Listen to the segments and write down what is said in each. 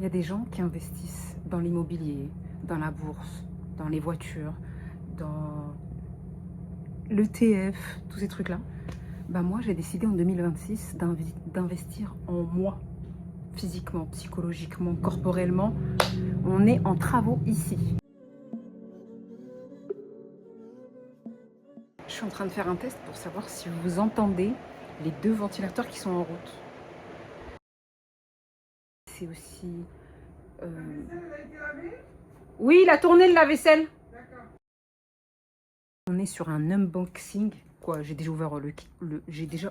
Il y a des gens qui investissent dans l'immobilier, dans la bourse, dans les voitures, dans l'ETF, tous ces trucs-là. Bah moi, j'ai décidé en 2026 d'investir en moi, physiquement, psychologiquement, corporellement. On est en travaux ici. Je suis en train de faire un test pour savoir si vous entendez les 2 ventilateurs qui sont en route. C'est aussi... Oui, il a tourné le lave-vaisselle. On est sur un unboxing. Quoi, j'ai déjà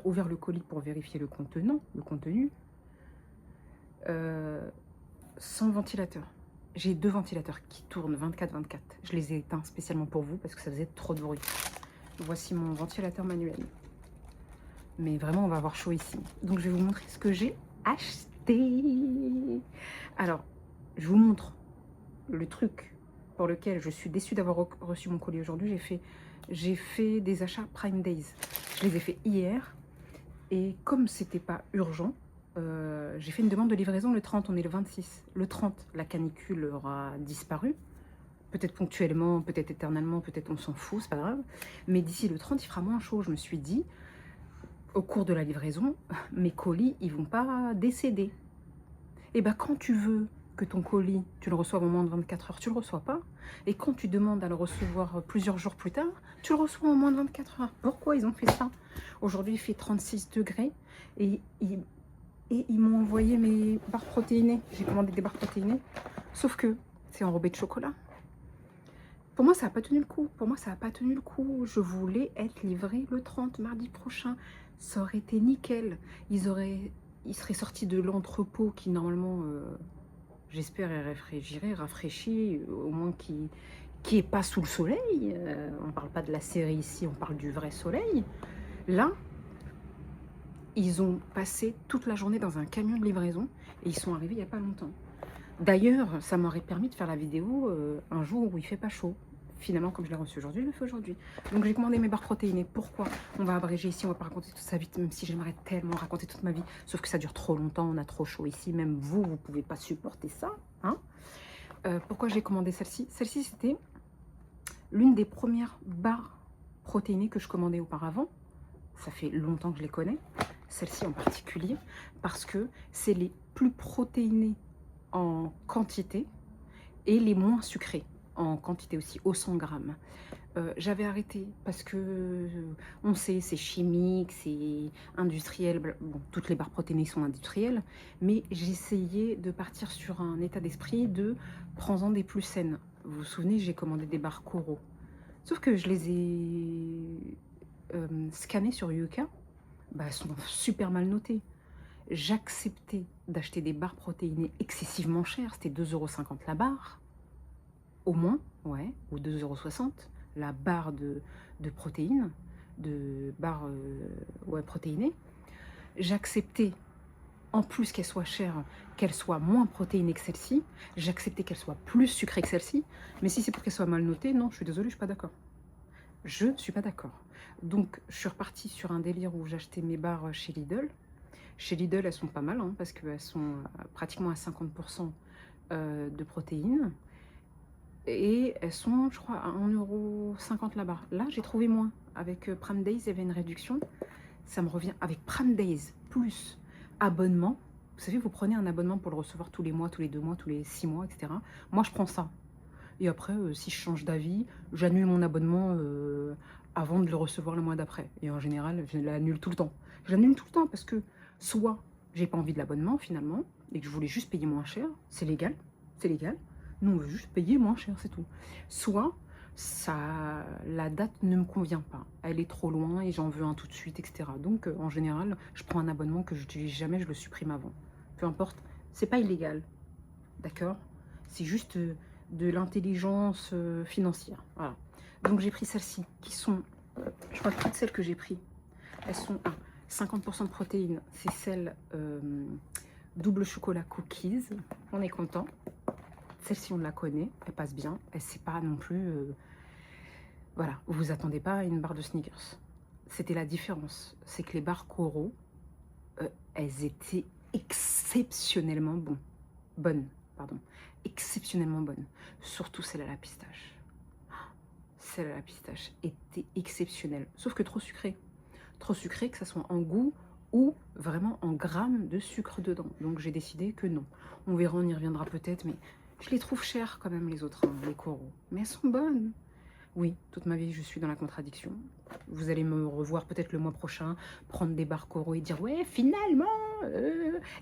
ouvert le colis pour vérifier le contenu. Sans ventilateur. J'ai 2 ventilateurs qui tournent 24/24. Je les ai éteints spécialement pour vous parce que ça faisait trop de bruit. Voici mon ventilateur manuel. Mais vraiment, on va avoir chaud ici. Donc, je vais vous montrer ce que j'ai acheté. Alors, je vous montre le truc pour lequel je suis déçue d'avoir reçu mon colis aujourd'hui. J'ai fait des achats Prime Days. Je les ai fait hier. Et comme c'était pas urgent, j'ai fait une demande de livraison le 30. On est le 26. Le 30, la canicule aura disparu. Peut-être ponctuellement, peut-être éternellement, peut-être on s'en fout, c'est pas grave. Mais d'ici le 30, il fera moins chaud. Je me suis dit, au cours de la livraison, mes colis, ils vont pas décéder. Et bien, quand tu veux que ton colis, tu le reçoives en moins de 24 heures, tu le reçois pas. Et quand tu demandes à le recevoir plusieurs jours plus tard, tu le reçois en moins de 24 heures. Pourquoi ils ont fait ça? Aujourd'hui, il fait 36 degrés et ils m'ont envoyé mes barres protéinées. J'ai commandé des barres protéinées, sauf que c'est enrobé de chocolat. Pour moi, ça n'a pas tenu le coup. Je voulais être livrée le 30, mardi prochain. Ça aurait été nickel. Ils seraient sortis de l'entrepôt qui, normalement, j'espère, est rafraîchi, au moins qui est pas sous le soleil. On ne parle pas de la série ici, on parle du vrai soleil. Là, ils ont passé toute la journée dans un camion de livraison et ils sont arrivés il n'y a pas longtemps. D'ailleurs, ça m'aurait permis de faire la vidéo un jour où il fait pas chaud. Finalement, comme je l'ai reçu aujourd'hui, je le fais aujourd'hui. Donc j'ai commandé mes barres protéinées. Pourquoi? On va abréger ici, on va pas raconter toute sa vie, même si j'aimerais tellement raconter toute ma vie. Sauf que ça dure trop longtemps, on a trop chaud ici. Même vous, vous pouvez pas supporter ça. Hein. Pourquoi j'ai commandé celle-ci? Celle-ci, c'était l'une des premières barres protéinées que je commandais auparavant. Ça fait longtemps que je les connais. Celle-ci en particulier, parce que c'est les plus protéinées en quantité et les moins sucrés en quantité aussi, au 100 grammes. J'avais arrêté parce que on sait, c'est chimique, c'est industriel. Bon, toutes les barres protéinées sont industrielles, mais j'essayais de partir sur un état d'esprit de prends-en des plus saines. Vous vous souvenez, j'ai commandé des barres Coro. Sauf que je les ai scannées sur Yuka. Bah, elles sont super mal notées. J'acceptais d'acheter des barres protéinées excessivement chères, c'était 2,50 € la barre, au moins, ouais, ou 2,60 € la barre de protéines, de barres ouais, protéinées. J'acceptais, en plus qu'elle soit chère, qu'elle soit moins protéinée que celle-ci, j'acceptais qu'elle soit plus sucrée que celle-ci, mais si c'est pour qu'elle soit mal notée, non, je suis désolée, je suis pas d'accord. Je ne suis pas d'accord. Donc, je suis repartie sur un délire où j'achetais mes barres chez Lidl. Chez Lidl, elles sont pas mal, hein, parce qu'elles sont pratiquement à 50% de protéines. Et elles sont, je crois, à 1,50 € la barre. Là, j'ai trouvé moins. Avec Prime Days, il y avait une réduction. Ça me revient avec Prime Days plus abonnement. Vous savez, vous prenez un abonnement pour le recevoir tous les mois, tous les 2 mois, tous les 6 mois, etc. Moi, je prends ça. Et après, si je change d'avis, j'annule mon abonnement avant de le recevoir le mois d'après. Et en général, je l'annule tout le temps. Je l'annule tout le temps parce que soit j'ai pas envie de l'abonnement finalement et que je voulais juste payer moins cher, c'est légal, c'est légal. Nous, on veut juste payer moins cher, c'est tout. Soit la date ne me convient pas, elle est trop loin et j'en veux un tout de suite, etc. Donc, en général, je prends un abonnement que je n'utilise jamais, je le supprime avant. Peu importe, c'est pas illégal, d'accord? C'est juste de l'intelligence financière. Voilà. Donc j'ai pris celles-ci qui sont, je crois que toutes celles que j'ai prises, elles sont à 50% de protéines. C'est celle double chocolat cookies. On est content. Celle-ci, on la connaît. Elle passe bien. Elle c'est pas non plus... voilà, vous vous attendez pas à une barre de Snickers. C'était la différence. C'est que les barres Coro, elles étaient exceptionnellement bonnes. pardon, exceptionnellement bonne. Surtout celle à la pistache. Celle à la pistache était exceptionnelle, sauf que trop sucrée. Trop sucrée, que ça soit en goût ou vraiment en grammes de sucre dedans. Donc j'ai décidé que non. On verra, on y reviendra peut-être, mais je les trouve chères quand même les autres, hein, les coraux. Mais elles sont bonnes. Oui, toute ma vie, je suis dans la contradiction. Vous allez me revoir peut-être le mois prochain, prendre des barres coraux et dire « Ouais, finalement,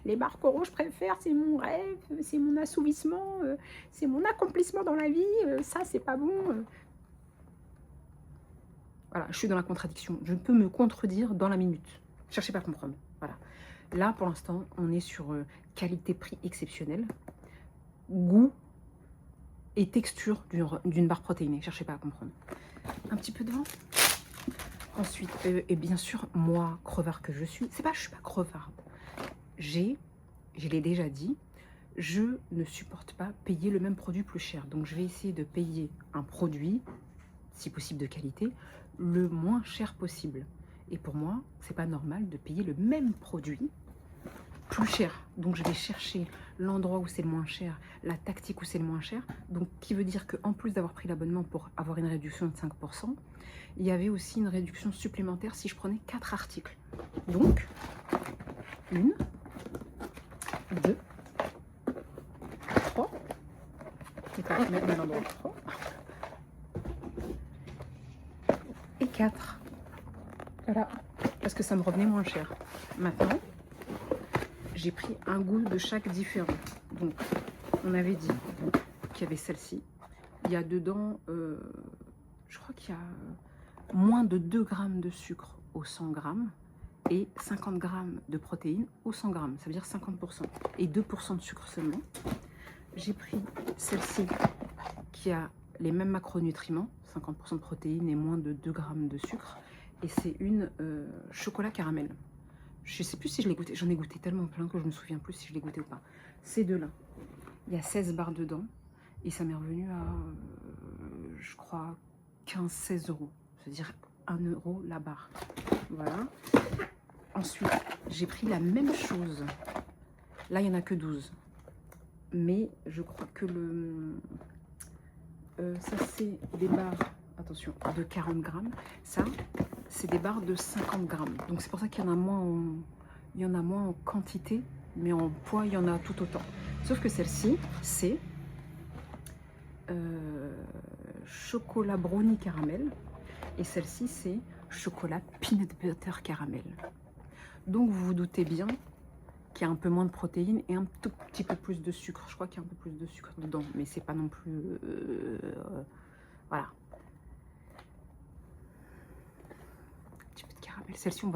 les barres coraux, je préfère, c'est mon rêve, c'est mon assouvissement, c'est mon accomplissement dans la vie, ça, c'est pas bon. » Voilà, je suis dans la contradiction. Je peux me contredire dans la minute. Cherchez pas à comprendre. Voilà. Là, pour l'instant, on est sur qualité-prix exceptionnelle, goût et texture d'une barre protéinée. Cherchez pas à comprendre. Un petit peu de vent. Ensuite, et bien sûr, moi, crevard que je suis, je suis pas crevarde. Je l'ai déjà dit, je ne supporte pas payer le même produit plus cher. Donc, je vais essayer de payer un produit, si possible de qualité, le moins cher possible. Et pour moi, c'est pas normal de payer le même produit plus cher. Donc je vais chercher l'endroit où c'est le moins cher, la tactique où c'est le moins cher. Donc qui veut dire qu'en plus d'avoir pris l'abonnement pour avoir une réduction de 5%, il y avait aussi une réduction supplémentaire si je prenais 4 articles. Donc 1, 2, 3. Je vais pas mettre à l'endroit 3. Et 4. Voilà, parce que ça me revenait moins cher. Maintenant, j'ai pris un goût de chaque différent. Donc, on avait dit qu'il y avait celle-ci. Il y a dedans, je crois qu'il y a moins de 2 grammes de sucre au 100 grammes et 50 grammes de protéines au 100 grammes. Ça veut dire 50% et 2% de sucre seulement. J'ai pris celle-ci qui a les mêmes macronutriments, 50% de protéines et moins de 2 grammes de sucre. Et c'est une chocolat caramel. Je ne sais plus si je l'ai goûté. J'en ai goûté tellement plein que je ne me souviens plus si je l'ai goûté ou pas. Ces deux-là. Il y a 16 barres dedans. Et ça m'est revenu à, je crois, 15-16 euros. C'est-à-dire 1 euro la barre. Voilà. Ensuite, j'ai pris la même chose. Là, il n'y en a que 12. Mais je crois que ça, c'est des barres, attention, de 40 grammes. Ça, c'est des barres de 50 grammes. Donc, c'est pour ça qu'il y en a moins en quantité, mais en poids, il y en a tout autant. Sauf que celle-ci, c'est chocolat brownie caramel. Et celle-ci, c'est chocolat peanut butter caramel. Donc, vous vous doutez bien qu'il y a un peu moins de protéines et un tout petit peu plus de sucre. Je crois qu'il y a un peu plus de sucre dedans, mais c'est pas non plus... voilà. Un petit peu de caramel. Celle-ci, on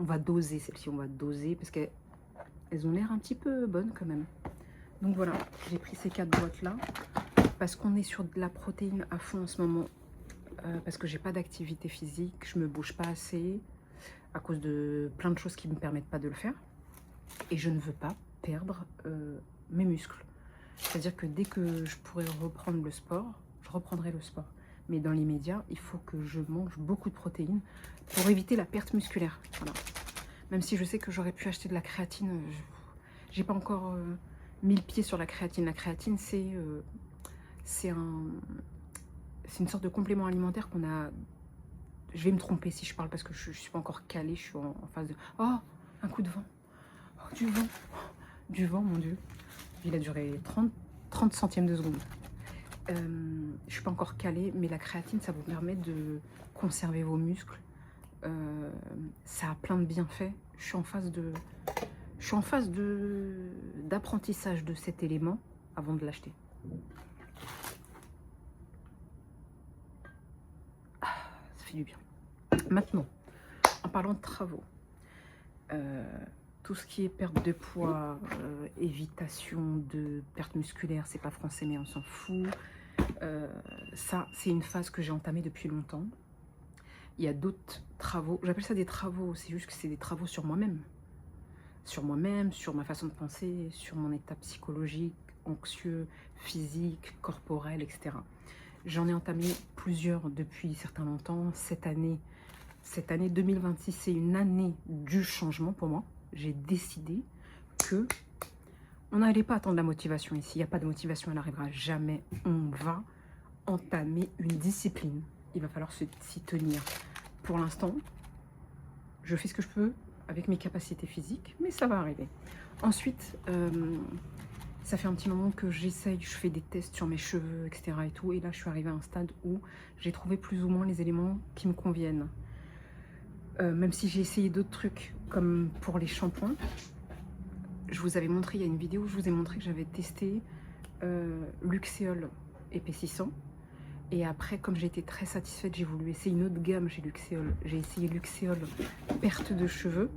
va doser. Celle-ci, on va doser parce qu'elles ont l'air un petit peu bonnes quand même. Donc voilà, j'ai pris ces 4 boîtes-là parce qu'on est sur de la protéine à fond en ce moment. Parce que j'ai pas d'activité physique, je me bouge pas assez à cause de plein de choses qui me permettent pas de le faire. Et je ne veux pas perdre mes muscles. C'est-à-dire que dès que je pourrai reprendre le sport, je reprendrai le sport. Mais dans l'immédiat, il faut que je mange beaucoup de protéines pour éviter la perte musculaire. Voilà. Même si je sais que j'aurais pu acheter de la créatine, j'ai pas encore mis le pied sur la créatine. La créatine, c'est une sorte de complément alimentaire qu'on a... Je vais me tromper si je parle parce que je ne suis pas encore calée, je suis en phase de... Oh, un coup de vent. Oh, du vent. Du vent, mon Dieu. Il a duré 30 centièmes de seconde. Je ne suis pas encore calée, mais la créatine, ça vous permet de conserver vos muscles. Ça a plein de bienfaits. Je suis en phase d'apprentissage de cet élément avant de l'acheter. Ça fait du bien. Maintenant, en parlant de travaux, tout ce qui est perte de poids, évitation de perte musculaire, c'est pas français mais on s'en fout. Ça, c'est une phase que j'ai entamée depuis longtemps. Il y a d'autres travaux, j'appelle ça des travaux, c'est juste que c'est des travaux sur moi-même. Sur moi-même, sur ma façon de penser, sur mon état psychologique, anxieux, physique, corporel, etc. J'en ai entamé plusieurs depuis certains longtemps. Cette année 2026, c'est une année du changement pour moi. J'ai décidé que On n'allait pas attendre la motivation ici. Il n'y a pas de motivation, elle n'arrivera jamais. On va entamer une discipline. Il va falloir s'y tenir. Pour l'instant, je fais ce que je peux avec mes capacités physiques, mais ça va arriver. Ensuite, ça fait un petit moment que j'essaye, je fais des tests sur mes cheveux, etc. et tout. Et là, je suis arrivée à un stade où j'ai trouvé plus ou moins les éléments qui me conviennent. Même si j'ai essayé d'autres trucs, comme pour les shampoings. Je vous avais montré, il y a une vidéo où je vous ai montré que j'avais testé Luxéol épaississant. Et après, comme j'étais très satisfaite, j'ai voulu essayer une autre gamme chez Luxéol. J'ai essayé Luxéol perte de cheveux.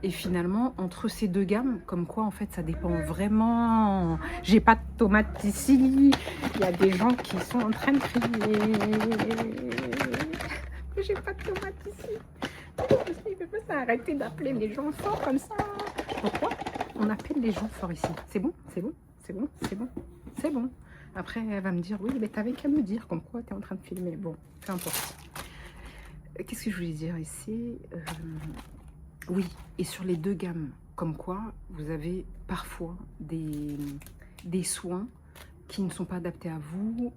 Et finalement, entre ces deux gammes, comme quoi, en fait, ça dépend vraiment. J'ai pas de tomates ici. Il y a des gens qui sont en train de crier. J'ai pas de tomates ici. Il ne peut pas s'arrêter d'appeler les gens forts comme ça. Pourquoi on appelle les gens forts ici? C'est bon, c'est bon, c'est bon, c'est bon, c'est bon. Après, elle va me dire, oui, mais t'avais qu'à me dire comme quoi tu es en train de filmer. Bon, peu importe. Qu'est-ce que je voulais dire ici? Oui, et sur les deux gammes, comme quoi vous avez parfois des soins qui ne sont pas adaptés à vous,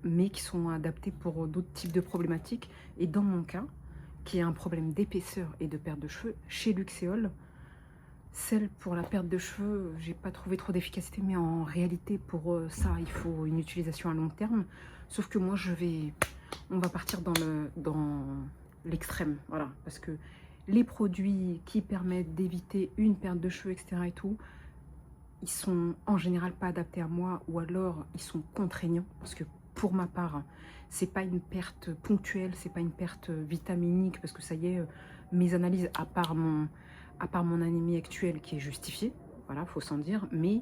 mais qui sont adaptés pour d'autres types de problématiques. Et dans mon cas, qui a un problème d'épaisseur et de perte de cheveux, chez Luxéol, celle pour la perte de cheveux, j'ai pas trouvé trop d'efficacité, mais en réalité pour ça, il faut une utilisation à long terme. Sauf que moi, on va partir dans l'extrême, voilà, parce que les produits qui permettent d'éviter une perte de cheveux, etc. et tout, ils sont en général pas adaptés à moi, ou alors ils sont contraignants, parce que pour ma part, c'est pas une perte ponctuelle, c'est pas une perte vitaminique, parce que ça y est, mes analyses, à part mon anémie actuelle qui est justifiée, voilà, faut s'en dire, mais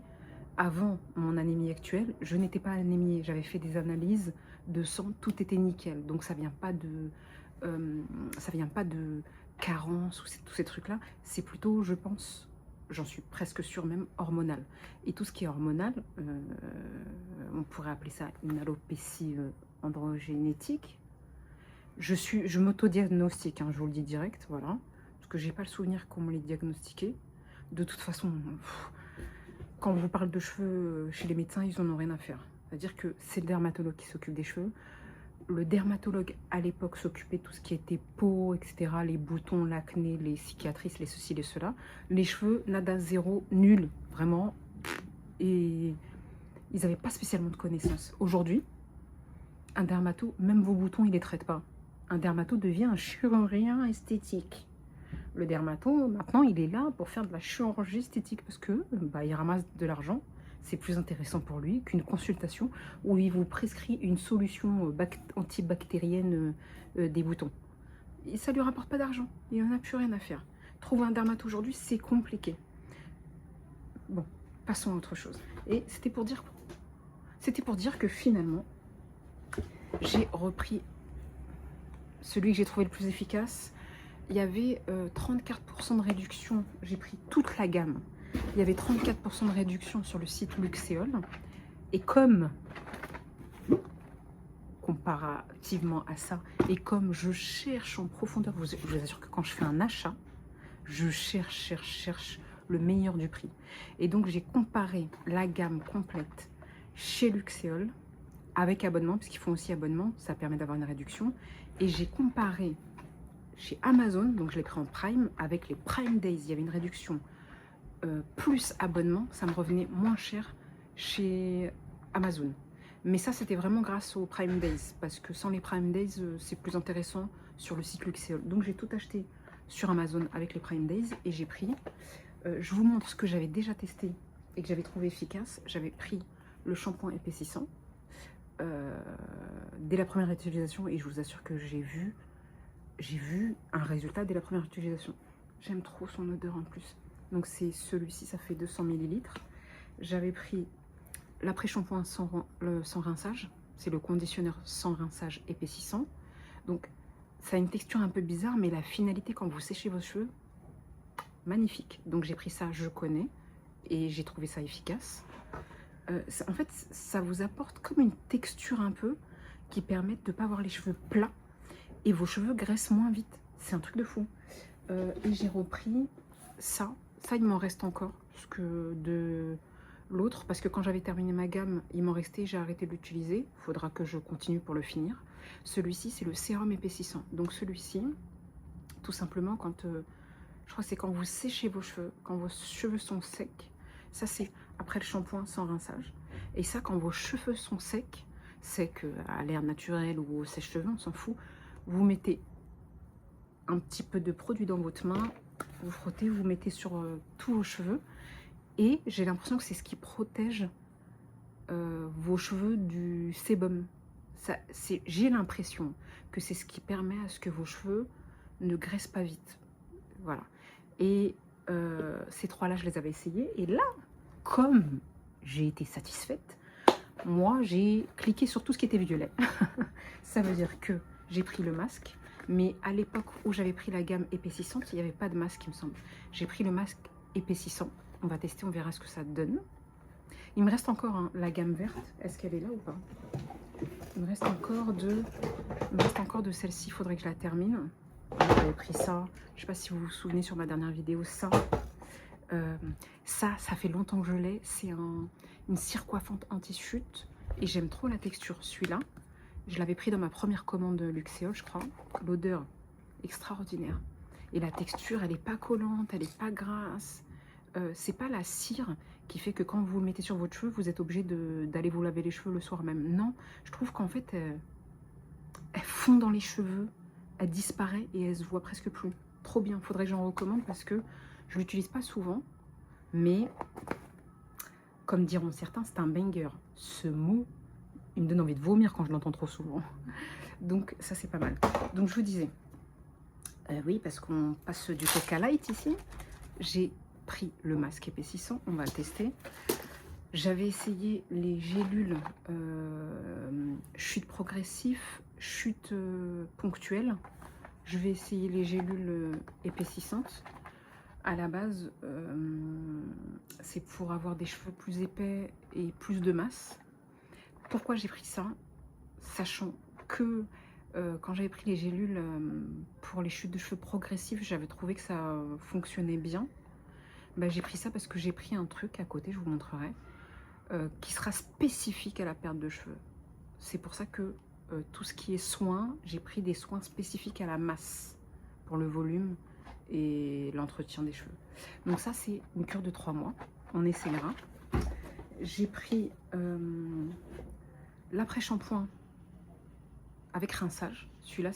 avant mon anémie actuelle, je n'étais pas anémiée, j'avais fait des analyses de sang, tout était nickel, donc ça vient pas de carence ou tous ces trucs-là, c'est plutôt, je pense, j'en suis presque sûre même, hormonal. Et tout ce qui est hormonal, on pourrait appeler ça une alopécie androgénétique. Je m'auto-diagnostique, hein, je vous le dis direct, voilà, parce que j'ai pas le souvenir qu'on me l'ait diagnostiqué. De toute façon, quand on vous parle de cheveux chez les médecins, ils en ont rien à faire. C'est-à-dire que c'est le dermatologue qui s'occupe des cheveux. Le dermatologue, à l'époque, s'occupait de tout ce qui était peau, etc., les boutons, l'acné, les cicatrices, les ceci, les cela. Les cheveux, nada, zéro, nul, vraiment. Et ils n'avaient pas spécialement de connaissances. Aujourd'hui, un dermato, même vos boutons, il ne les traite pas. Un dermato devient un chirurgien esthétique. Le dermato, maintenant, il est là pour faire de la chirurgie esthétique parce que il ramasse de l'argent. C'est plus intéressant pour lui qu'une consultation où il vous prescrit une solution antibactérienne des boutons. Et ça ne lui rapporte pas d'argent. Il n'en a plus rien à faire. Trouver un dermato aujourd'hui, c'est compliqué. Bon, passons à autre chose. Et c'était pour dire que finalement, j'ai repris celui que j'ai trouvé le plus efficace. Il y avait 34% de réduction. J'ai pris toute la gamme. Il y avait 34% de réduction sur le site Luxéol. Et comme, comparativement à ça, et comme je cherche en profondeur, je vous assure que quand je fais un achat, je cherche le meilleur du prix. Et donc, j'ai comparé la gamme complète chez Luxéol avec abonnement, parce qu'ils font aussi abonnement, ça permet d'avoir une réduction. Et j'ai comparé chez Amazon, donc je l'ai pris en Prime, avec les Prime Days, il y avait une réduction plus abonnement, ça me revenait moins cher chez Amazon. Mais ça, c'était vraiment grâce aux Prime Days, parce que sans les Prime Days, c'est plus intéressant sur le site Luxéol. Donc j'ai tout acheté sur Amazon avec les Prime Days et j'ai pris, je vous montre ce que j'avais déjà testé et que j'avais trouvé efficace. J'avais pris le shampoing épaississant dès la première utilisation et je vous assure que j'ai vu un résultat dès la première utilisation. J'aime trop son odeur en plus. Donc c'est celui-ci, ça fait 200 ml. J'avais pris l'après-shampoing sans rinçage. C'est le conditionneur sans rinçage épaississant. Donc ça a une texture un peu bizarre, mais la finalité quand vous séchez vos cheveux, magnifique. Donc j'ai pris ça, je connais, et j'ai trouvé ça efficace. En fait, ça vous apporte comme une texture un peu qui permet de ne pas avoir les cheveux plats et vos cheveux graissent moins vite. C'est un truc de fou. Et j'ai repris ça. Ça, il m'en reste encore. Parce que L'autre, parce que quand j'avais terminé ma gamme, il m'en restait, j'ai arrêté de l'utiliser. Il faudra que je continue pour le finir. Celui-ci, c'est le sérum épaississant. Donc celui-ci, tout simplement, quand je crois que c'est quand vous séchez vos cheveux, quand vos cheveux sont secs. Ça, c'est après le shampoing sans rinçage. Et ça, quand vos cheveux sont secs, secs à l'air naturel ou au sèche-cheveux, on s'en fout, vous mettez un petit peu de produit dans votre main, vous frottez, vous mettez sur tous vos cheveux. Et j'ai l'impression que c'est ce qui protège vos cheveux du sébum. J'ai l'impression que c'est ce qui permet à ce que vos cheveux ne graissent pas vite. Voilà. Et ces trois-là, je les avais essayés. Et là, comme j'ai été satisfaite, moi, j'ai cliqué sur tout ce qui était violet. Ça veut dire que j'ai pris le masque. Mais à l'époque où j'avais pris la gamme épaississante, il n'y avait pas de masque, il me semble. J'ai pris le masque épaississant. On va tester, on verra ce que ça donne. Il me reste encore hein, la gamme verte. Est-ce qu'elle est là ou pas? Il me reste encore de celle-ci. Il faudrait que je la termine. J'avais pris ça. Je ne sais pas si vous vous souvenez sur ma dernière vidéo. Ça fait longtemps que je l'ai. C'est une cire coiffante anti-chute. Et j'aime trop la texture. Celui-là, je l'avais pris dans ma première commande Luxéol, je crois. L'odeur extraordinaire. Et la texture, elle n'est pas collante, elle n'est pas grasse. C'est pas la cire qui fait que quand vous le mettez sur votre cheveu, vous êtes obligé d'aller vous laver les cheveux le soir même. Non, je trouve qu'en fait, elle fond dans les cheveux, elle disparaît et elle se voit presque plus. Trop bien, faudrait que j'en recommande parce que je l'utilise pas souvent, mais comme diront certains, c'est un banger. Ce mot, il me donne envie de vomir quand je l'entends trop souvent. Donc ça, c'est pas mal. Donc je vous disais, oui, parce qu'on passe du Coca Light ici, j'ai pris le masque épaississant, on va le tester. J'avais essayé les gélules chute progressif, chute ponctuelle. Je vais essayer les gélules épaississantes. À la base, c'est pour avoir des cheveux plus épais et plus de masse. Pourquoi j'ai pris ça? Sachant que quand j'avais pris les gélules pour les chutes de cheveux progressives, j'avais trouvé que ça fonctionnait bien. Bah, j'ai pris ça parce que j'ai pris un truc à côté, je vous montrerai, qui sera spécifique à la perte de cheveux. C'est pour ça que tout ce qui est soins, j'ai pris des soins spécifiques à la masse, pour le volume et l'entretien des cheveux. Donc ça, c'est une cure de 3 mois, on essaiera. J'ai pris l'après-shampoing avec rinçage. Celui-là,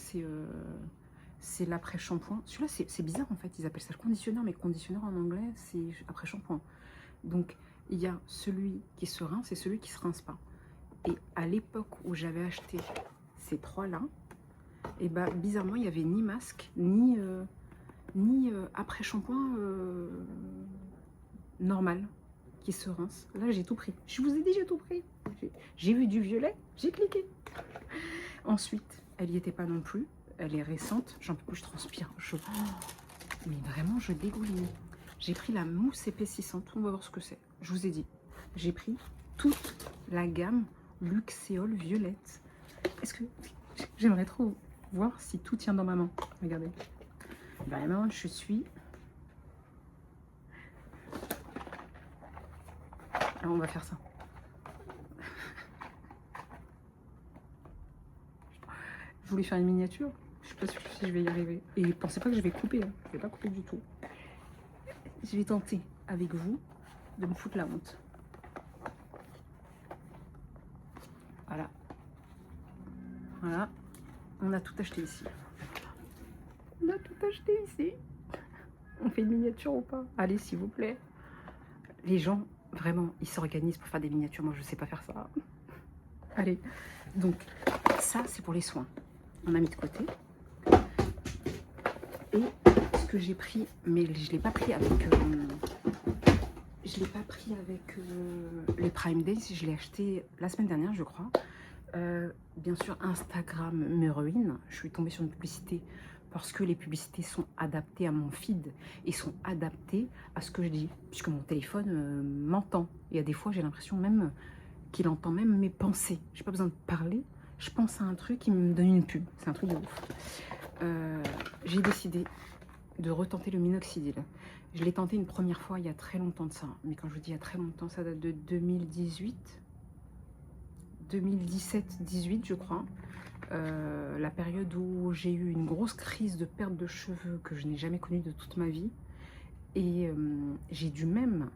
c'est l'après-shampoing. Celui-là, c'est bizarre en fait, ils appellent ça le conditionneur, mais conditionneur en anglais, c'est après-shampoing. Donc, il y a celui qui se rince et celui qui se rince pas. Et à l'époque où j'avais acheté ces trois-là, et bah, bizarrement, il n'y avait ni masque, ni après-shampoing normal qui se rince. Là, j'ai tout pris. Je vous ai dit, j'ai tout pris. J'ai vu du violet, j'ai cliqué. Ensuite, elle n'y était pas non plus. Elle est récente, j'en peux plus, je transpire. Mais vraiment, je dégouline. J'ai pris la mousse épaississante, on va voir ce que c'est. Je vous ai dit, j'ai pris toute la gamme Luxéol Violette. Est-ce que j'aimerais trop voir si tout tient dans ma main? Regardez. Vraiment, je suis... Alors, on va faire ça. Je voulais faire une miniature. Je suis pas sûre si je vais y arriver. Et pensez pas que je vais couper. Hein. Je vais pas couper du tout. Je vais tenter avec vous de me foutre la honte. Voilà. Voilà. On a tout acheté ici. On a tout acheté ici. On fait une miniature ou pas? Allez, s'il vous plaît. Les gens, vraiment, ils s'organisent pour faire des miniatures. Moi, je sais pas faire ça. Allez. Donc, ça, c'est pour les soins. On a mis de côté. Et ce que j'ai pris, mais je ne l'ai pas pris avec... les Prime Days. Je l'ai acheté la semaine dernière, je crois. Bien sûr, Instagram me ruine. Je suis tombée sur une publicité parce que les publicités sont adaptées à mon feed et sont adaptées à ce que je dis, puisque mon téléphone m'entend. Et à des fois, j'ai l'impression même qu'il entend même mes pensées. J'ai pas besoin de parler. Je pense à un truc, il me donne une pub. C'est un truc de ouf. J'ai décidé de retenter le minoxidil. Je l'ai tenté une première fois il y a très longtemps de ça. Mais quand je vous dis il y a très longtemps, ça date de 2018, 2017-18 je crois. La période où j'ai eu une grosse crise de perte de cheveux que je n'ai jamais connue de toute ma vie. Et j'ai dû même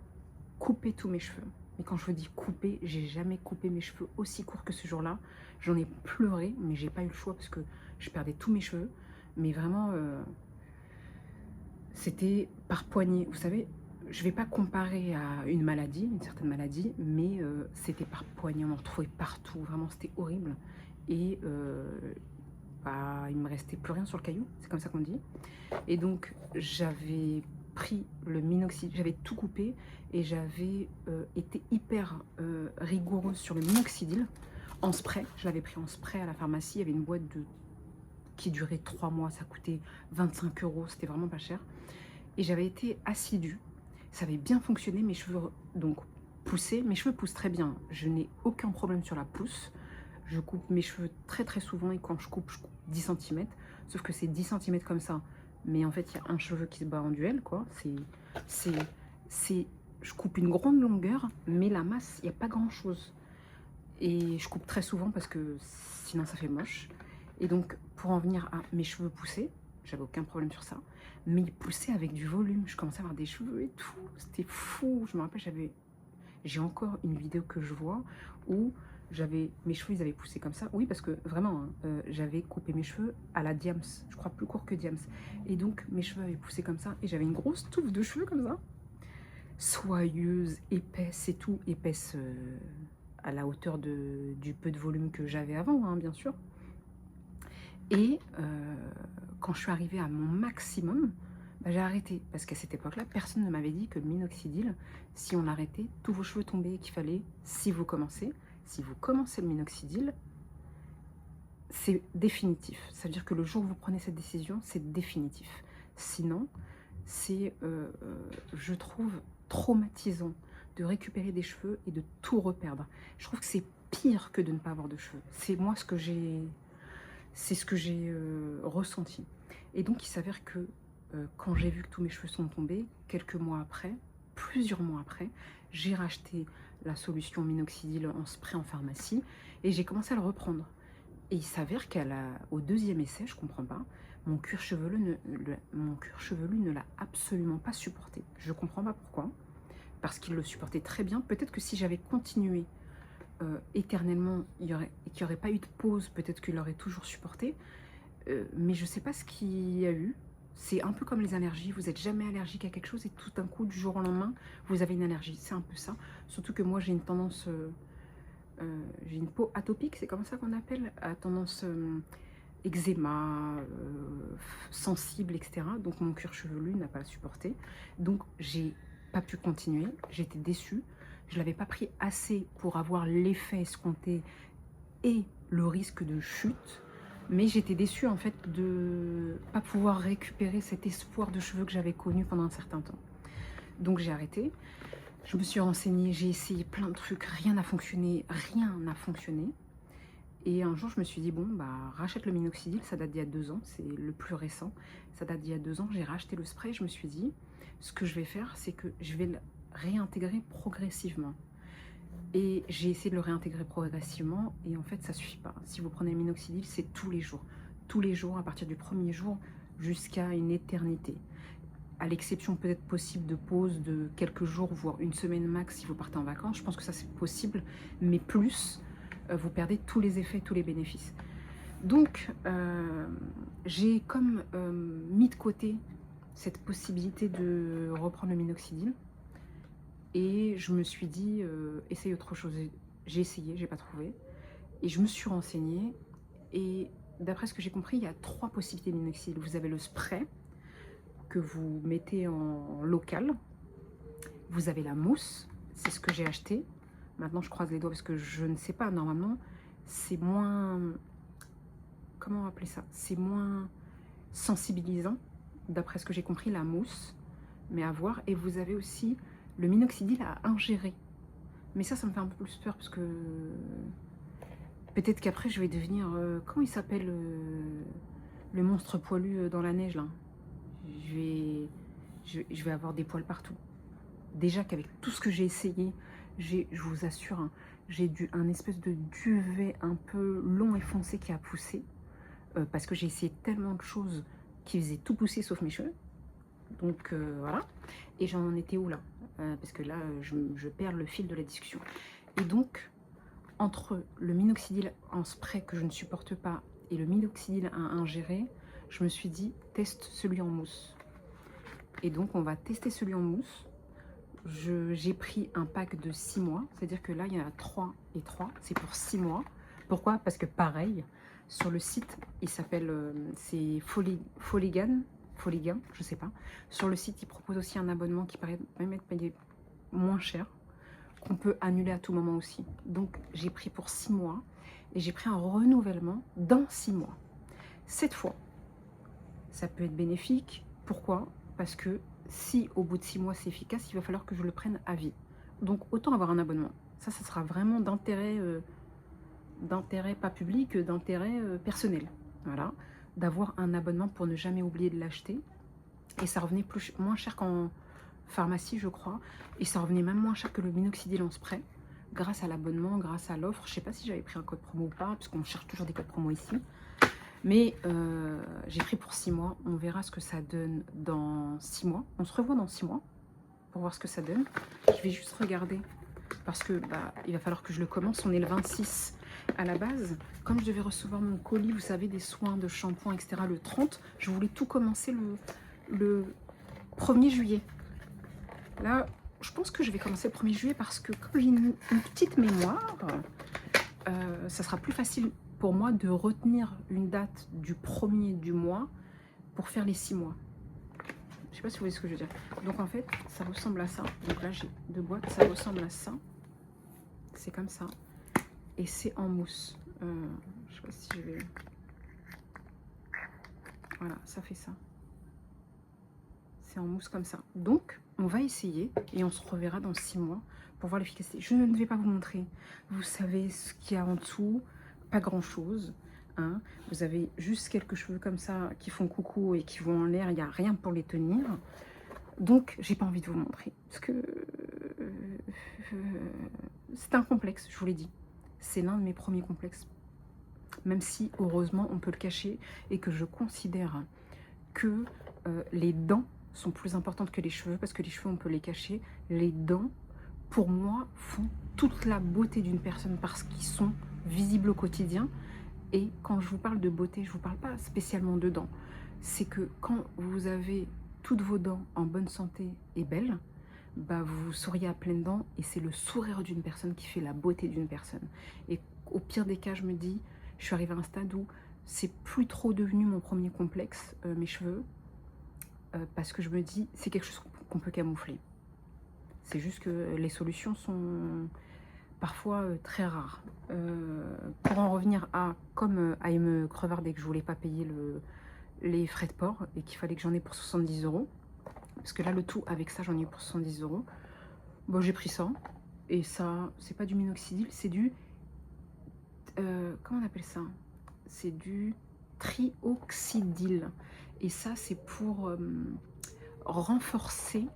couper tous mes cheveux. Mais quand je vous dis couper, j'ai jamais coupé mes cheveux aussi courts que ce jour-là. J'en ai pleuré, mais j'ai pas eu le choix parce que je perdais tous mes cheveux. Mais vraiment, c'était par poignée. Vous savez, je vais pas comparer à une maladie, une certaine maladie, mais c'était par poignée. On en retrouvait partout. Vraiment, c'était horrible. Et bah, il me restait plus rien sur le caillou. C'est comme ça qu'on dit. Et donc, j'avais pris le minoxidil, j'avais tout coupé et j'avais été hyper rigoureuse sur le minoxidil en spray. Je l'avais pris en spray à la pharmacie. Il y avait une boîte qui durait 3 mois, ça coûtait 25 €, c'était vraiment pas cher. Et j'avais été assidue, ça avait bien fonctionné, mes cheveux donc poussaient, mes cheveux poussent très bien, je n'ai aucun problème sur la pousse. Je coupe mes cheveux très très souvent et quand je coupe 10 cm, sauf que c'est 10 cm comme ça. Mais en fait, il y a un cheveu qui se bat en duel, quoi. Je coupe une grande longueur, mais la masse, il n'y a pas grand-chose. Et je coupe très souvent parce que sinon ça fait moche. Et donc, pour en venir à mes cheveux poussés, j'avais aucun problème sur ça. Mais ils poussaient avec du volume. Je commençais à avoir des cheveux et tout. C'était fou. Je me rappelle, j'ai encore une vidéo que je vois où mes cheveux, ils avaient poussé comme ça. Oui, parce que vraiment, hein, j'avais coupé mes cheveux à la Diams. Je crois plus court que Diams. Et donc, mes cheveux avaient poussé comme ça. Et j'avais une grosse touffe de cheveux comme ça. Soyeuse, épaisse et tout. Épaisse à la hauteur du peu de volume que j'avais avant, hein, bien sûr. Et quand je suis arrivée à mon maximum, bah, j'ai arrêté. Parce qu'à cette époque-là, personne ne m'avait dit que le minoxidil, si on l'arrêtait, tous vos cheveux tombaient et qu'il fallait, si vous commencez le minoxidil, c'est définitif. Ça veut dire que le jour où vous prenez cette décision, c'est définitif. Sinon, c'est, je trouve, traumatisant de récupérer des cheveux et de tout reperdre. Je trouve que c'est pire que de ne pas avoir de cheveux. C'est moi ce que j'ai... C'est ce que j'ai ressenti. Et donc, il s'avère que quand j'ai vu que tous mes cheveux sont tombés, quelques mois après, plusieurs mois après, j'ai racheté la solution minoxidil en spray en pharmacie et j'ai commencé à le reprendre. Et il s'avère qu'au deuxième essai, je comprends pas, mon cuir chevelu ne l'a absolument pas supporté. Je comprends pas pourquoi, parce qu'il le supportait très bien. Peut-être que si j'avais continué éternellement, qu'il n'y aurait pas eu de pause, peut-être qu'il l'aurait toujours supporté, mais je sais pas ce qu'il y a eu. C'est un peu comme les allergies, vous n'êtes jamais allergique à quelque chose et tout d'un coup, du jour au lendemain, vous avez une allergie. C'est un peu ça. Surtout que moi, j'ai une tendance, j'ai une peau atopique, c'est comme ça qu'on appelle, à tendance eczéma, sensible, etc. Donc mon cuir chevelu n'a pas supporté. Donc j'ai pas pu continuer, j'étais déçue. Je ne l'avais pas pris assez pour avoir l'effet escompté et le risque de chute. Mais j'étais déçue en fait de ne pas pouvoir récupérer cet espoir de cheveux que j'avais connu pendant un certain temps. Donc j'ai arrêté. Je me suis renseignée, j'ai essayé plein de trucs, rien n'a fonctionné, rien n'a fonctionné. Et un jour, je me suis dit, bon, bah, rachète le minoxidil, ça date d'il y a 2 ans, c'est le plus récent. Ça date d'il y a 2 ans, j'ai racheté le spray, je me suis dit, ce que je vais faire, c'est que je vais le réintégrer progressivement. Et j'ai essayé de le réintégrer progressivement, et en fait, ça suffit pas. Si vous prenez le minoxidil, c'est tous les jours. Tous les jours, à partir du premier jour, jusqu'à une éternité. À l'exception peut-être possible de pause de quelques jours, voire une semaine max si vous partez en vacances. Je pense que ça, c'est possible, mais plus... vous perdez tous les effets, tous les bénéfices. Donc, j'ai comme mis de côté cette possibilité de reprendre le minoxidil. Et je me suis dit, essaye autre chose. J'ai essayé, j'ai pas trouvé. Et je me suis renseignée. Et d'après ce que j'ai compris, il y a 3 possibilités de minoxidil. Vous avez le spray que vous mettez en local. Vous avez la mousse, c'est ce que j'ai acheté. Maintenant, je croise les doigts parce que je ne sais pas, normalement, c'est moins... Comment appeler ça? C'est moins sensibilisant, d'après ce que j'ai compris, la mousse. Mais à voir. Et vous avez aussi le minoxidil à ingérer. Mais ça me fait un peu plus peur parce que... Peut-être qu'après, je vais devenir... comment il s'appelle le monstre poilu dans la neige, là? je vais avoir des poils partout. Déjà qu'avec tout ce que j'ai essayé, je vous assure, hein, j'ai un espèce de duvet un peu long et foncé qui a poussé. Parce que j'ai essayé tellement de choses qui faisaient tout pousser sauf mes cheveux. Donc voilà. Et j'en étais où là? Parce que là, je perds le fil de la discussion. Et donc, entre le minoxidil en spray que je ne supporte pas et le minoxidil à ingérer, je me suis dit, teste celui en mousse. Et donc, on va tester celui en mousse. J'ai pris un pack de 6 mois. C'est-à-dire que là, il y en a 3 et 3. C'est pour 6 mois. Pourquoi? Parce que pareil, sur le site, il s'appelle, c'est Foligan, je sais pas. Sur le site, il propose aussi un abonnement qui paraît même être payé moins cher, qu'on peut annuler à tout moment aussi. Donc, j'ai pris pour 6 mois et j'ai pris un renouvellement dans 6 mois. Cette fois, ça peut être bénéfique. Pourquoi? Parce que si au bout de 6 mois c'est efficace, il va falloir que je le prenne à vie. Donc, autant avoir un abonnement. Ça sera vraiment d'intérêt pas public, d'intérêt personnel. Voilà, d'avoir un abonnement pour ne jamais oublier de l'acheter. Et ça revenait moins cher qu'en pharmacie, je crois. Et ça revenait même moins cher que le minoxidil en spray. Grâce à l'abonnement, grâce à l'offre. Je sais pas si j'avais pris un code promo ou pas, parce qu'on cherche toujours des codes promo ici. Mais j'ai pris pour 6 mois. On verra ce que ça donne dans 6 mois. On se revoit dans 6 mois pour voir ce que ça donne. Je vais juste regarder. Parce que il va falloir que je le commence. On est le 26 à la base. Comme je devais recevoir mon colis, vous savez, des soins de shampoing, etc. le 30, je voulais tout commencer le 1er juillet. Là, je pense que je vais commencer le 1er juillet parce que comme j'ai une petite mémoire, ça sera plus facile pour moi de retenir une date du 1er du mois pour faire les 6 mois. Je sais pas si vous voyez ce que je veux dire. Donc en fait, ça ressemble à ça. Donc là, j'ai 2 boîtes. Ça ressemble à ça. C'est comme ça. Et c'est en mousse. Je sais pas si je vais... Voilà, ça fait ça. C'est en mousse comme ça. Donc, on va essayer et on se reverra dans 6 mois pour voir l'efficacité. Je ne vais pas vous montrer. Vous savez ce qu'il y a en dessous. Pas grand-chose. Hein. Vous avez juste quelques cheveux comme ça qui font coucou et qui vont en l'air. Il n'y a rien pour les tenir. Donc, j'ai pas envie de vous montrer. Parce que c'est un complexe, je vous l'ai dit. C'est l'un de mes premiers complexes. Même si, heureusement, on peut le cacher et que je considère que les dents sont plus importantes que les cheveux, parce que les cheveux, on peut les cacher. Les dents, pour moi, font toute la beauté d'une personne parce qu'ils sont visibles au quotidien. Et quand je vous parle de beauté, je ne vous parle pas spécialement de dents. C'est que quand vous avez toutes vos dents en bonne santé et belles, vous souriez à pleines dents et c'est le sourire d'une personne qui fait la beauté d'une personne. Et au pire des cas, je me dis, je suis arrivée à un stade où c'est plus trop devenu mon premier complexe, mes cheveux, parce que je me dis, c'est quelque chose qu'on peut camoufler. C'est juste que les solutions sont parfois très rares. Pour en revenir à, comme à me crevarder que je voulais pas payer les frais de port et qu'il fallait que j'en ai pour 70 €, parce que là, le tout avec ça, j'en ai eu pour 70 €. Bon, j'ai pris ça. Et ça, c'est pas du minoxidil, c'est du... comment on appelle ça? C'est du trioxydil. Et ça, c'est pour renforcer...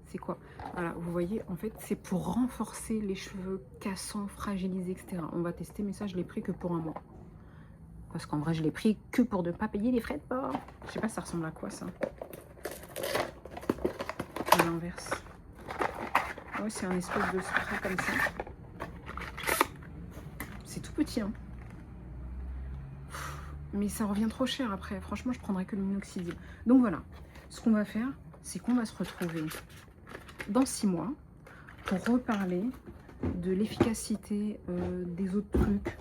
C'est quoi? Voilà, vous voyez, en fait, c'est pour renforcer les cheveux cassants, fragilisés, etc. On va tester, mais ça, je l'ai pris que pour un mois. Parce qu'en vrai, je l'ai pris que pour ne pas payer les frais de port. Je sais pas, ça ressemble à quoi, ça? À l'inverse. Ouais, c'est un espèce de spray comme ça. C'est tout petit, hein. Mais ça revient trop cher après. Franchement, je prendrais que le minoxidil. Donc voilà, ce qu'on va faire, c'est qu'on va se retrouver dans 6 mois pour reparler de l'efficacité des autres trucs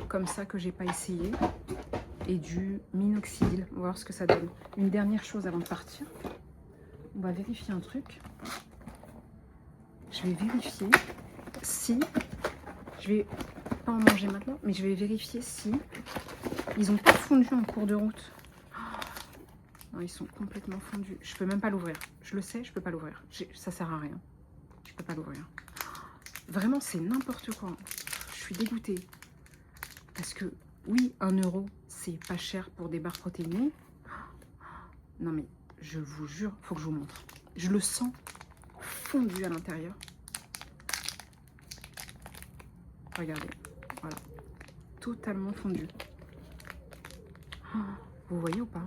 comme ça que j'ai pas essayé et du minoxidil. On va voir ce que ça donne. Une dernière chose avant de partir. On va vérifier un truc. Je vais vérifier si... Je vais pas en manger maintenant, mais je vais vérifier si ils ont pas fondu en cours de route. Non, ils sont complètement fondus. Je peux même pas l'ouvrir. Je le sais, je peux pas l'ouvrir. Ça sert à rien. Je peux pas l'ouvrir. Vraiment, c'est n'importe quoi. Je suis dégoûtée. Parce que, oui, 1 €, c'est pas cher pour des barres protéinées. Non, mais je vous jure, faut que je vous montre. Je le sens fondu à l'intérieur. Regardez, voilà, totalement fondu. Oh, vous voyez ou pas?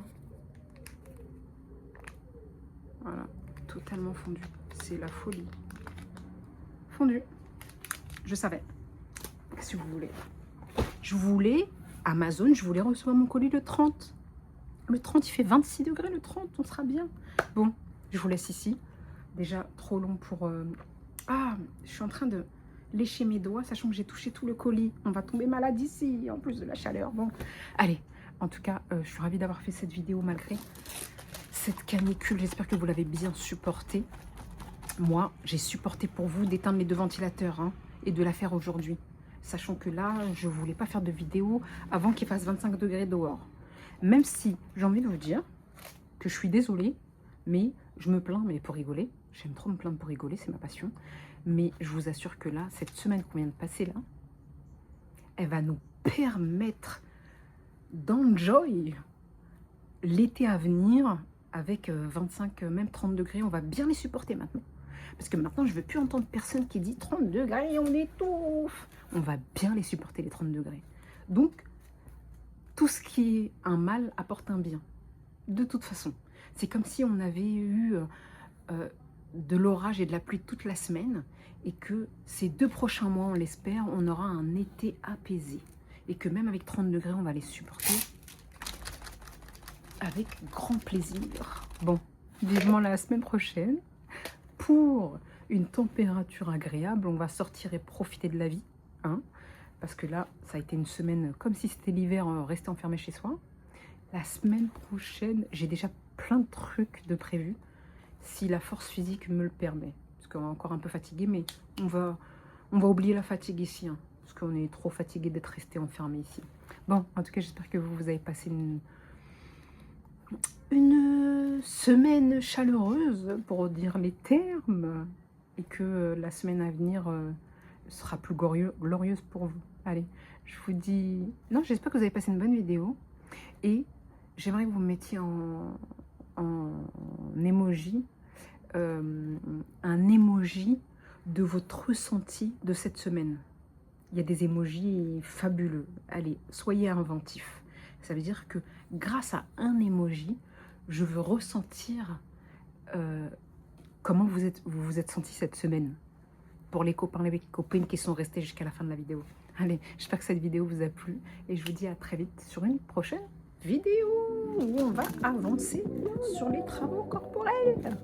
Voilà, totalement fondu. C'est la folie. Fondu. Je savais. Qu'est-ce que vous voulez? Je voulais, Amazon, je voulais recevoir mon colis le 30. Le 30, il fait 26 degrés, le 30, on sera bien. Bon, je vous laisse ici. Déjà, trop long pour... Ah, je suis en train de lécher mes doigts, sachant que j'ai touché tout le colis. On va tomber malade ici, en plus de la chaleur. Bon, allez. En tout cas, je suis ravie d'avoir fait cette vidéo malgré cette canicule. J'espère que vous l'avez bien supportée. Moi, j'ai supporté pour vous d'éteindre mes 2 ventilateurs hein, et de la faire aujourd'hui. Sachant que là, je ne voulais pas faire de vidéo avant qu'il fasse 25 degrés dehors. Même si j'ai envie de vous dire que je suis désolée, mais je me plains, mais pour rigoler. J'aime trop me plaindre pour rigoler, c'est ma passion. Mais je vous assure que là, cette semaine qu'on vient de passer là, elle va nous permettre d'enjoy l'été à venir avec 25, même 30 degrés. On va bien les supporter maintenant. Parce que maintenant, je ne veux plus entendre personne qui dit 30 degrés, on étouffe. On va bien les supporter, les 30 degrés. Donc, tout ce qui est un mal apporte un bien. De toute façon. C'est comme si on avait eu de l'orage et de la pluie toute la semaine et que ces 2 prochains mois, on l'espère, on aura un été apaisé. Et que même avec 30 degrés, on va les supporter avec grand plaisir. Bon, vivement la semaine prochaine. Pour une température agréable, on va sortir et profiter de la vie. Hein, parce que là, ça a été une semaine comme si c'était l'hiver, rester enfermé chez soi. La semaine prochaine, j'ai déjà plein de trucs de prévus, si la force physique me le permet. Parce qu'on est encore un peu fatigué, mais on va oublier la fatigue ici. Hein, parce qu'on est trop fatigué d'être resté enfermé ici. Bon, en tout cas, j'espère que vous avez passé une semaine chaleureuse, pour dire les termes, et que la semaine à venir sera plus glorieuse pour vous. Allez, je vous dis... Non, j'espère que vous avez passé une bonne vidéo, et j'aimerais que vous mettiez en emoji, un emoji de votre ressenti de cette semaine. Il y a des emojis fabuleux. Allez, soyez inventifs. Ça veut dire que grâce à un emoji, je veux ressentir comment vous vous êtes senti cette semaine. Pour les copains, les copines qui sont restés jusqu'à la fin de la vidéo. Allez, j'espère que cette vidéo vous a plu. Et je vous dis à très vite sur une prochaine vidéo où on va avancer sur les travaux corporels.